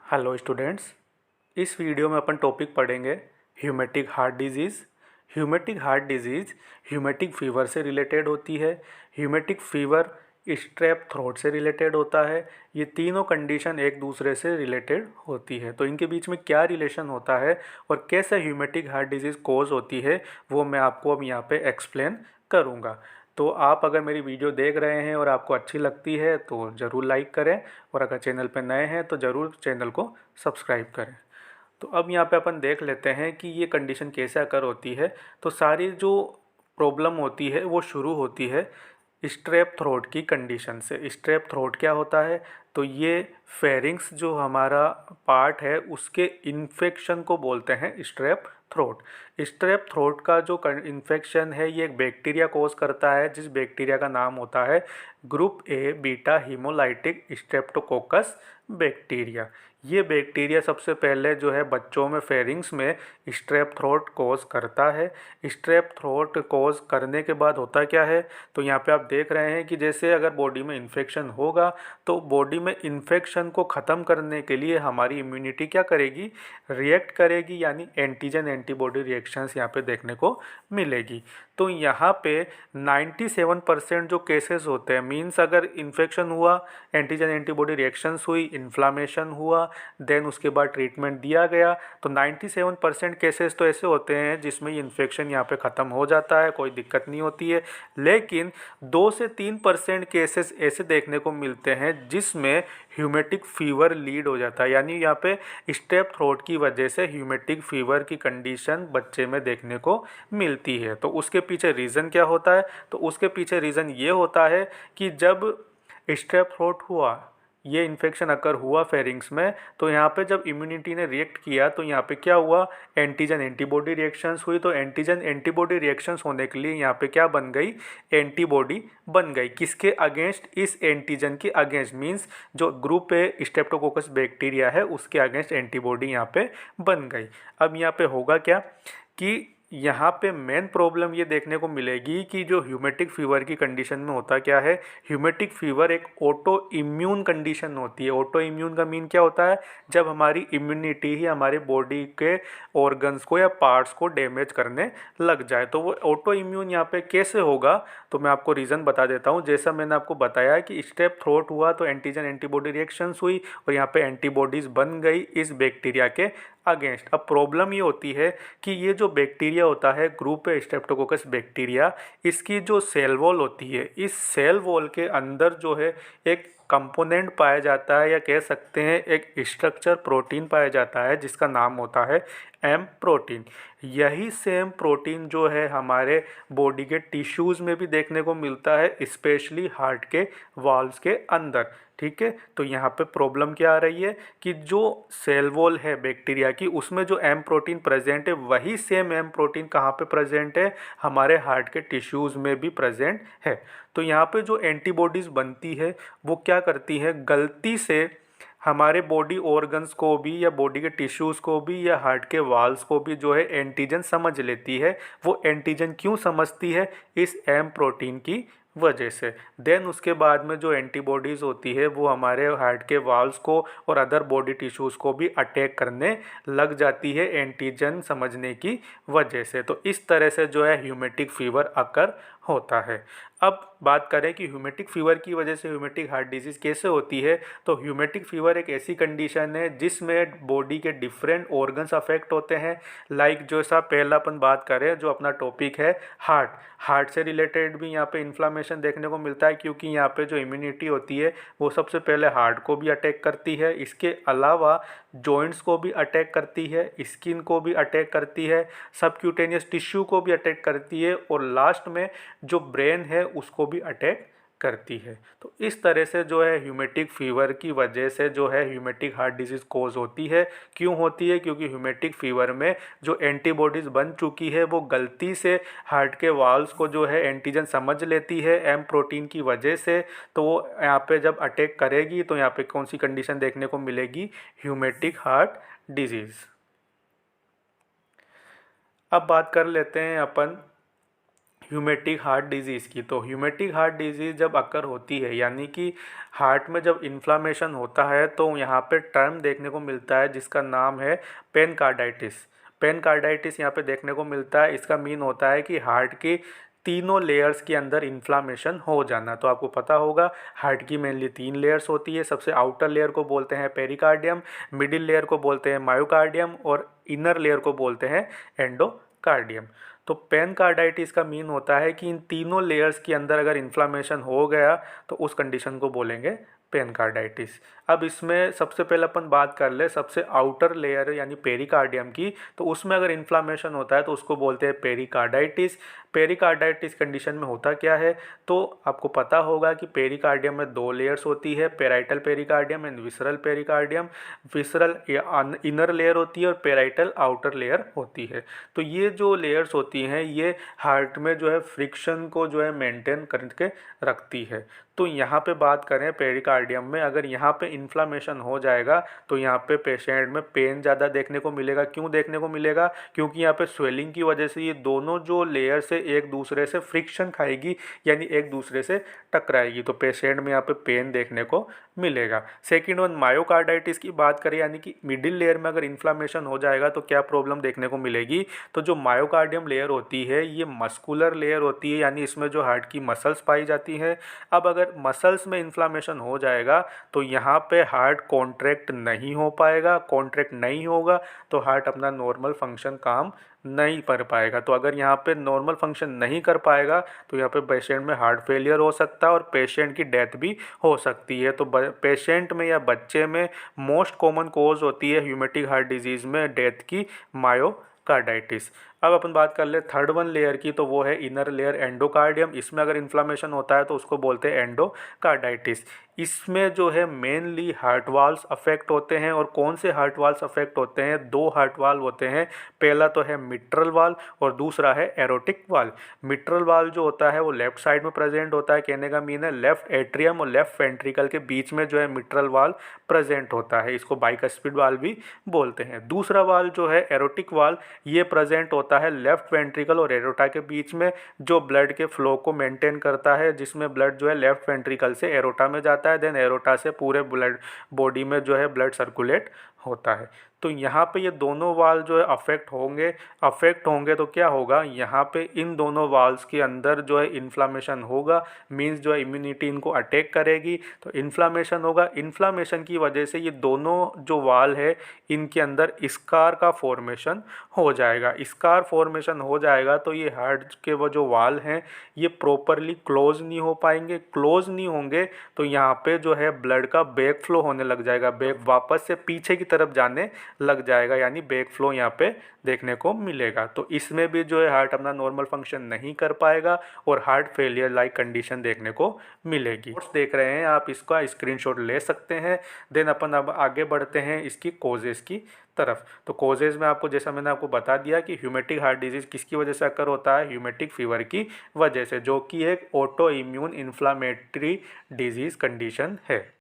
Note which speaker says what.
Speaker 1: Hello students. इस video में अपन टॉपिक पढ़ेंगे rheumatic heart disease. Rheumatic heart disease rheumatic fever से रिलेटेड होती है। ह्यूमेटिक फीवर स्ट्रेप थ्रोट से रिलेटेड होता है। ये तीनों कंडीशन एक दूसरे से रिलेटेड होती है, तो इनके बीच में क्या रिलेशन होता है और कैसे ह्यूमेटिक हार्ट डिजीज़ कोज होती है वो मैं आपको अब यहाँ पे एक्सप्लेन करूँगा। तो आप अगर मेरी वीडियो देख रहे हैं और आपको अच्छी लगती है तो ज़रूर लाइक करें, और अगर चैनल पर नए हैं तो ज़रूर चैनल को सब्सक्राइब करें। तो अब यहाँ पे अपन देख लेते हैं कि ये कंडीशन कैसे अकर होती है। तो सारी जो प्रॉब्लम होती है वो शुरू होती है स्ट्रेप थ्रोट की कंडीशन से। स्ट्रेप थ्रोट क्या होता है? तो ये फेरिंग्स जो हमारा पार्ट है उसके इन्फेक्शन को बोलते हैं स्ट्रेप थ्रोट। स्ट्रेप थ्रोट का जो इन्फेक्शन है ये एक बैक्टीरिया कोज करता है, जिस बैक्टीरिया का नाम होता है group A beta haemolytic Streptococcus bacteria. ये बैक्टीरिया सबसे पहले जो है बच्चों में फेरिंग्स में स्ट्रेप थ्रोट कोज करता है। स्ट्रेप थ्रोट कोज करने के बाद होता क्या है? तो यहाँ पे आप देख रहे हैं कि जैसे अगर बॉडी में इन्फेक्शन होगा तो बॉडी में इन्फेक्शन को ख़त्म करने के लिए हमारी इम्यूनिटी क्या करेगी? रिएक्ट करेगी, यानी एंटीजन एंटीबॉडी रिएक्शंस यहाँ पे देखने को मिलेगी। तो यहाँ पे 97% जो केसेस होते हैं, मीन्स अगर इन्फेक्शन हुआ, एंटीजन एंटीबॉडी रिएक्शंस हुई, इन्फ्लामेशन हुआ, देन उसके बाद ट्रीटमेंट दिया गया, तो 97% केसेस तो ऐसे होते हैं जिसमें इन्फेक्शन यहाँ पे ख़त्म हो जाता है, कोई दिक्कत नहीं होती है। लेकिन 2 से 3% केसेस ऐसे देखने को मिलते हैं जिसमें ह्यूमेटिक फीवर लीड हो जाता है, यानी यहाँ पे स्ट्रेप थ्रोट की वजह से ह्यूमेटिक फीवर की कंडीशन बच्चे में देखने को मिलती है। तो उसके पीछे रीज़न क्या होता है? तो उसके पीछे रीज़न ये होता है कि जब स्ट्रेप थ्रोट हुआ, ये इन्फेक्शन अकर हुआ फेरिंग्स में, तो यहाँ पे जब इम्यूनिटी ने रिएक्ट किया तो यहाँ पे क्या हुआ? एंटीजन एंटीबॉडी रिएक्शंस हुई। तो एंटीजन एंटीबॉडी रिएक्शंस होने के लिए यहाँ पे क्या बन गई? एंटीबॉडी बन गई। किसके अगेंस्ट? इस एंटीजन के अगेंस्ट, मीन्स जो ग्रुप ए स्ट्रेप्टोकोकस बैक्टीरिया है उसके अगेंस्ट एंटीबॉडी यहाँ पे बन गई। अब यहाँ पे होगा क्या कि यहाँ पे मेन प्रॉब्लम ये देखने को मिलेगी कि जो ह्यूमेटिक फीवर की कंडीशन में होता क्या है? ह्यूमेटिक फीवर एक ऑटो इम्यून कंडीशन होती है। ऑटो इम्यून का मीन क्या होता है? जब हमारी इम्यूनिटी ही हमारे बॉडी के ऑर्गन्स को या पार्ट्स को डैमेज करने लग जाए। तो वो ऑटो इम्यून यहाँ पे कैसे होगा? तो मैं आपको रीज़न बता देता हूँ। जैसा मैंने आपको बताया कि स्ट्रेप थ्रोट हुआ तो एंटीजन एंटीबॉडी रिएक्शंस हुई और यहाँ पे एंटीबॉडीज़ बन गई इस बैक्टीरिया के अगेंस्ट। अब प्रॉब्लम ये होती है कि ये जो बैक्टीरिया होता है ग्रुप ए स्ट्रेप्टोकोकस बैक्टीरिया, इसकी जो सेल वॉल होती है, इस सेल वॉल के अंदर जो है एक कंपोनेंट पाया जाता है, या कह सकते हैं एक स्ट्रक्चर प्रोटीन पाया जाता है जिसका नाम होता है एम प्रोटीन। यही सेम प्रोटीन जो है हमारे बॉडी के टिश्यूज़ में भी देखने को मिलता है, स्पेशली हार्ट के वॉल्स के अंदर। ठीक है, तो यहाँ पे प्रॉब्लम क्या आ रही है कि जो सेल वॉल है बैक्टीरिया की उसमें जो एम प्रोटीन प्रेजेंट है, वही सेम एम प्रोटीन कहाँ पे प्रेजेंट है? हमारे हार्ट के टिश्यूज़ में भी प्रेजेंट है। तो यहाँ पे जो एंटीबॉडीज़ बनती है वो क्या करती है? गलती से हमारे बॉडी ऑर्गन्स को भी या बॉडी के टिश्यूज़ को भी या हार्ट के वाल्स को भी जो है एंटीजन समझ लेती है। वो एंटीजन क्यों समझती है? इस एम प्रोटीन की वजह से। देन उसके बाद में जो एंटीबॉडीज़ होती है वो हमारे हार्ट के वाल्स को और अदर बॉडी टिश्यूज़ को भी अटैक करने लग जाती है एंटीजन समझने की वजह से। तो इस तरह से जो है ह्यूमेटिक फीवर अकर होता है। अब बात करें कि ह्यूमेटिक फीवर की वजह से ह्यूमेटिक हार्ट डिजीज़ कैसे होती है। तो ह्यूमेटिक फीवर एक ऐसी कंडीशन है जिसमें बॉडी के डिफरेंट ऑर्गन्स अफेक्ट होते हैं। लाइक जो सा पहला अपन बात करें, जो अपना टॉपिक है हार्ट से रिलेटेड भी यहाँ पे इन्फ्लामेशन देखने को मिलता है, क्योंकि यहाँ पे जो इम्यूनिटी होती है वो सबसे पहले हार्ट को भी अटैक करती है। इसके अलावा जॉइंट्स को भी अटैक करती है, स्किन को भी अटैक करती है, सबक्यूटेनियस टिश्यू को भी अटैक करती है, और लास्ट में जो ब्रेन है उसको भी अटैक करती है। तो इस तरह से जो है ह्यूमेटिक फीवर की वजह से जो है ह्यूमेटिक हार्ट डिजीज़ कोज होती है। क्यों होती है? क्योंकि ह्यूमेटिक फीवर में जो एंटीबॉडीज़ बन चुकी है वो गलती से हार्ट के वाल्स को जो है एंटीजन समझ लेती है एम प्रोटीन की वजह से। तो वो यहाँ पे जब अटैक करेगी तो यहाँ पे कौन सी कंडीशन देखने को मिलेगी? ह्यूमेटिक हार्ट डिजीज़। अब बात कर लेते हैं अपन ह्यूमेटिक हार्ट डिजीज़ की। तो ह्यूमेटिक हार्ट डिजीज़ जब अकर होती है, यानी कि हार्ट में जब इन्फ्लामेशन होता है, तो यहाँ पे टर्म देखने को मिलता है जिसका नाम है पेनकार्डाइटिस। पेनकार्डाइटिस यहाँ पे देखने को मिलता है। इसका मीन होता है कि हार्ट की तीनों लेयर्स के अंदर इन्फ्लामेशन हो जाना। तो आपको पता होगा हार्ट की मेनली 3 लेयर्स होती है। सबसे आउटर लेयर को बोलते हैं पेरिकार्डियम, मिडिल लेयर को बोलते हैं मायोकार्डियम और इनर लेयर को बोलते हैं एंडोकार्डियम। तो पेनकार्डाइटिस का मीन होता है कि इन तीनों लेयर्स के अंदर अगर इन्फ्लामेशन हो गया तो उस कंडीशन को बोलेंगे पेनकार्डाइटिस। अब इसमें सबसे पहले अपन बात कर ले सबसे आउटर लेयर यानी पेरिकार्डियम की। तो उसमें अगर इन्फ्लामेशन होता है तो उसको बोलते हैं पेरिकार्डाइटिस। पेरिकार्डाइटिस कंडीशन में होता क्या है, तो आपको पता होगा कि पेरिकार्डियम में 2 लेयर्स होती है, parietal pericardium and visceral pericardium. Visceral inner layer होती है और पेराइटल आउटर लेयर होती है। तो ये जो लेयर्स होती हैं ये हार्ट में जो है फ्रिक्शन को जो है मेंटेन करके रखती है। तो यहाँ पे बात करें पेरिकार्डियम में, अगर यहाँ पे इन्फ्लामेशन हो जाएगा तो यहाँ पे पेशेंट में पेन ज़्यादा देखने को मिलेगा। क्यों देखने को मिलेगा? क्योंकि यहाँ पे स्वेलिंग की वजह से ये दोनों जो लेयर से एक दूसरे से फ्रिक्शन खाएगी, यानी एक दूसरे से टकराएगी। तो पेशेंट में यहाँ पे पेन देखने को मिलेगा। सेकेंड वन मायोकार्डाइटिस की बात करें, यानी कि मिडिल लेयर में अगर इन्फ्लामेशन हो जाएगा तो क्या प्रॉब्लम देखने को मिलेगी। तो जो मायोकार्डियम लेयर होती है ये मस्कुलर लेयर होती है, यानी इसमें जो हार्ट की मसल्स पाई जाती हैं। अब अगर मसल्स में इन्फ्लामेशन हो जाएगा तो यहाँ पे हार्ट कॉन्ट्रैक्ट नहीं हो पाएगा। कॉन्ट्रैक्ट नहीं होगा तो हार्ट अपना नॉर्मल फंक्शन काम नहीं कर पाएगा। तो अगर यहाँ पे नॉर्मल फंक्शन नहीं कर पाएगा तो यहाँ पे पेशेंट में हार्ट फेलियर हो सकता है और पेशेंट की डेथ भी हो सकती है। तो पेशेंट में या बच्चे में मोस्ट कॉमन कॉज होती है ह्यूमेटिक हार्ट डिजीज़ में डेथ की मायोकार्डाइटिस। अब अपन बात कर ले थर्ड वन लेयर की, तो वो है इनर लेयर एंडोकार्डियम। इसमें अगर इन्फ्लामेशन होता है तो उसको बोलते हैं एंडोकार्डाइटिस। इसमें जो है मेनली हार्ट वाल्व्स अफेक्ट होते हैं। और कौन से हार्ट वाल्व्स अफेक्ट होते हैं? 2 हार्ट वाल्व होते हैं। पहला तो है मिट्रल वाल्व और दूसरा है एरोटिक वाल्व। मिट्रल वाल्व जो होता है वो लेफ्ट साइड में प्रेजेंट होता है। कहने का मीन है लेफ्ट एट्रियम और लेफ्ट वेंट्रिकल के बीच में जो है मिट्रल वाल्व प्रेजेंट होता है। इसको बाइकस्पिड वाल्व भी बोलते हैं। दूसरा वाल्व जो है एरोटिक वाल्व, ये प्रेजेंट होता है लेफ्ट वेंट्रिकल और एरोटा के बीच में, जो ब्लड के फ्लो को मेंटेन करता है, जिसमें ब्लड जो है लेफ्ट वेंट्रिकल से एरोटा में जाता है, देन एरोटा से पूरे ब्लड बॉडी में जो है ब्लड सर्कुलेट होता है। तो यहाँ पे ये दोनों वाल्व जो है अफेक्ट होंगे तो क्या होगा, यहाँ पे इन दोनों वाल्व्स के अंदर जो है इन्फ्लामेशन होगा। मींस जो है इम्यूनिटी इनको अटैक करेगी तो इन्फ्लामेशन होगा। इन्फ्लामेशन की वजह से ये दोनों जो वाल्व है इनके अंदर स्कार का फॉर्मेशन हो जाएगा। स्कार फॉर्मेशन हो जाएगा तो ये हार्ट के वो जो वाल्व हैं ये प्रॉपरली क्लोज नहीं हो पाएंगे। क्लोज नहीं होंगे तो यहाँ पे जो है ब्लड का बैक फ्लो होने लग जाएगा। बैक वापस से पीछे की तरफ जाने लग जाएगा, यानी बैक फ्लो यहाँ पे देखने को मिलेगा। तो इसमें भी जो है हार्ट अपना नॉर्मल फंक्शन नहीं कर पाएगा और हार्ट फेलियर लाइक कंडीशन देखने को मिलेगी। देख रहे हैं आप, इसका स्क्रीनशॉट ले सकते हैं। देन अपन अब आगे बढ़ते हैं इसकी कॉजेज़ की तरफ। तो कॉजेज़ में आपको, जैसा मैंने आपको बता दिया कि ह्यूमेटिक हार्ट डिजीज़ किसकी वजह से अकर होता है, ह्यूमेटिक फीवर की वजह से, जो कि एक auto immune inflammatory disease condition है।